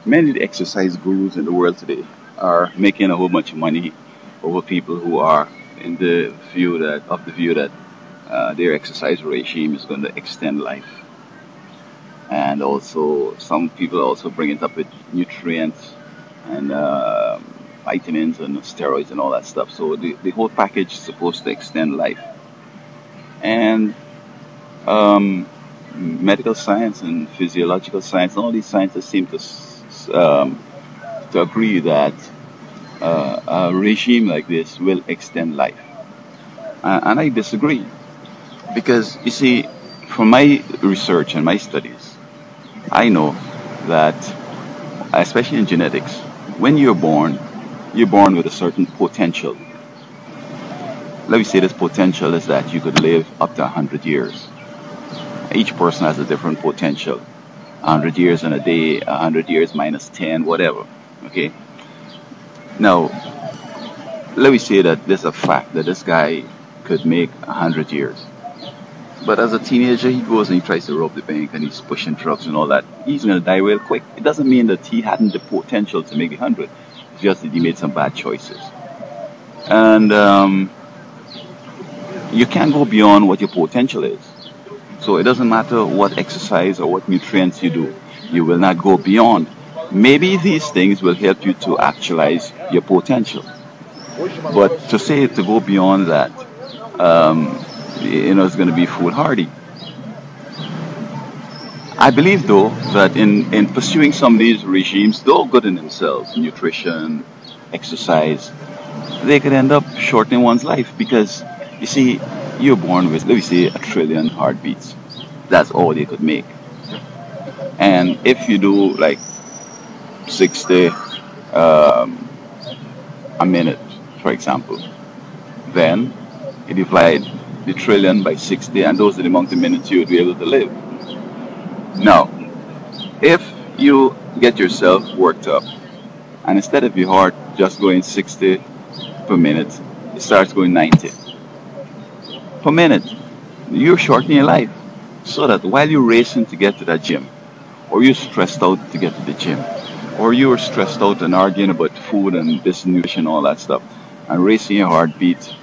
Many of the exercise gurus in the world today are making a whole bunch of money over people who are in the view that their exercise regime is going to extend life. And also, some people also bring it up with nutrients and vitamins and steroids and all that stuff. So the whole package is supposed to extend life. And um, medical science and physiological science, all these sciences seem to agree that a regime like this will extend life. And I disagree because you see, from my research and my studies, I know that, especially in genetics, when you're born with a certain potential. Let me say this potential is that you could live up to 100 years. Each person has a different potential. 100 years in a day, 100 years minus 10, whatever. Okay? Now, let me say that there's a fact that this guy could make 100 years. But as a teenager, he goes and he tries to rob the bank and he's pushing drugs and all that. He's going to die real quick. It doesn't mean that he hadn't the potential to make the 100. It's just that he made some bad choices. And you can't go beyond what your potential is. So it doesn't matter what exercise or what nutrients you do, you will not go beyond. Maybe these things will help you to actualize your potential. But to say to go beyond that, it's going to be foolhardy. I believe, though, that in pursuing some of these regimes, though good in themselves, nutrition, exercise, they could end up shortening one's life because, you see, you're born with, let me say, 1 trillion heartbeats. That's all they could make. And if you do like 60 um, a minute, for example, then you divide the trillion by 60, and those are the amount of minutes you would be able to live. Now, if you get yourself worked up, and instead of your heart just going 60 per minute, it starts going 90 per minute, you're shortening your life. So that while you're racing to get to that gym, or you're stressed out to get to the gym, or you're stressed out and arguing about food and this nutrition, all that stuff, and racing your heartbeat,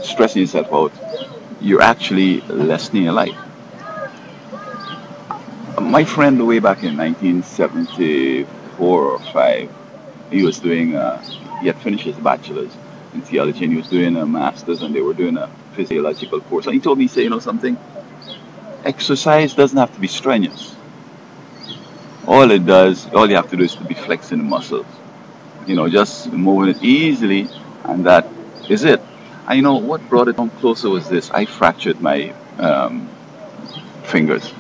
stressing yourself out, you're actually lessening your life. My friend, way back in 1974 or 5, he was doing, he had finished his bachelor's in theology and he was doing a master's and they were doing a physiological course. And he told me, say, something, exercise doesn't have to be strenuous. All you have to do is to be flexing the muscles, just moving it easily, and that is it. And what brought it on closer was this: I fractured my fingers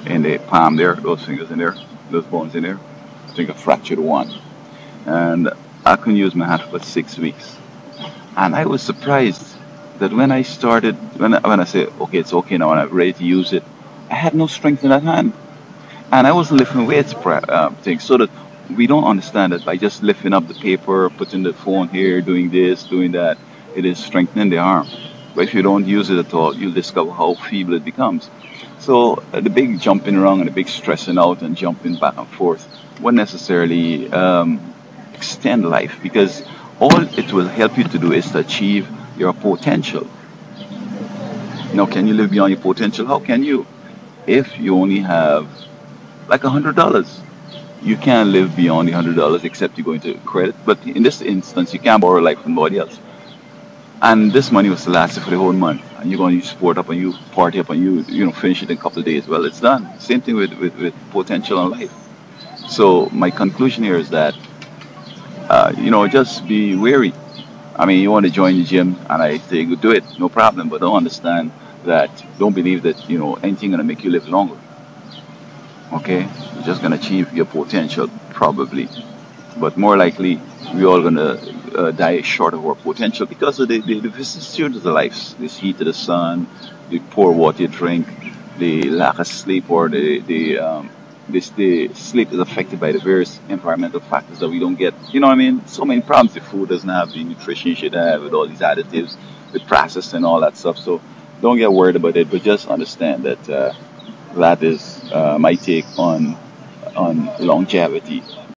in the palm there, those fingers in there, those bones in there. I think I fractured one, and I couldn't use my hand for 6 weeks. And I was surprised that when I started, when I said, okay, it's okay now, and I'm ready to use it, I had no strength in that hand. And I wasn't lifting weights, things, so that we don't understand that by just lifting up the paper, putting the phone here, doing this, doing that, it is strengthening the arm. But if you don't use it at all, you'll discover how feeble it becomes. So the big jumping around and the big stressing out and jumping back and forth won't necessarily extend life, because all it will help you to do is to achieve your potential. Now, can you live beyond your potential? How can you? If you only have like $100, you can't live beyond the $100 except you go into credit. But in this instance, you can't borrow like from somebody else. And this money was to last you for the whole month. And you're going to sport up and you party up and you finish it in a couple of days. Well, it's done. Same thing with potential in life. So my conclusion here is that, just be wary. I mean, you want to join the gym, and I say, do it, no problem. But don't understand that, don't believe that, anything going to make you live longer. Okay? You're just going to achieve your potential, probably. But more likely, we're all going to die short of our potential because of the vicissitudes of the life. This heat of the sun, the poor water you drink, the lack of sleep, or the sleep is affected by the various environmental factors that we don't get. You know what I mean? So many problems. The food doesn't have the nutrition it should have with all these additives, with processed and all that stuff. So don't get worried about it, but just understand that that is my take on on longevity.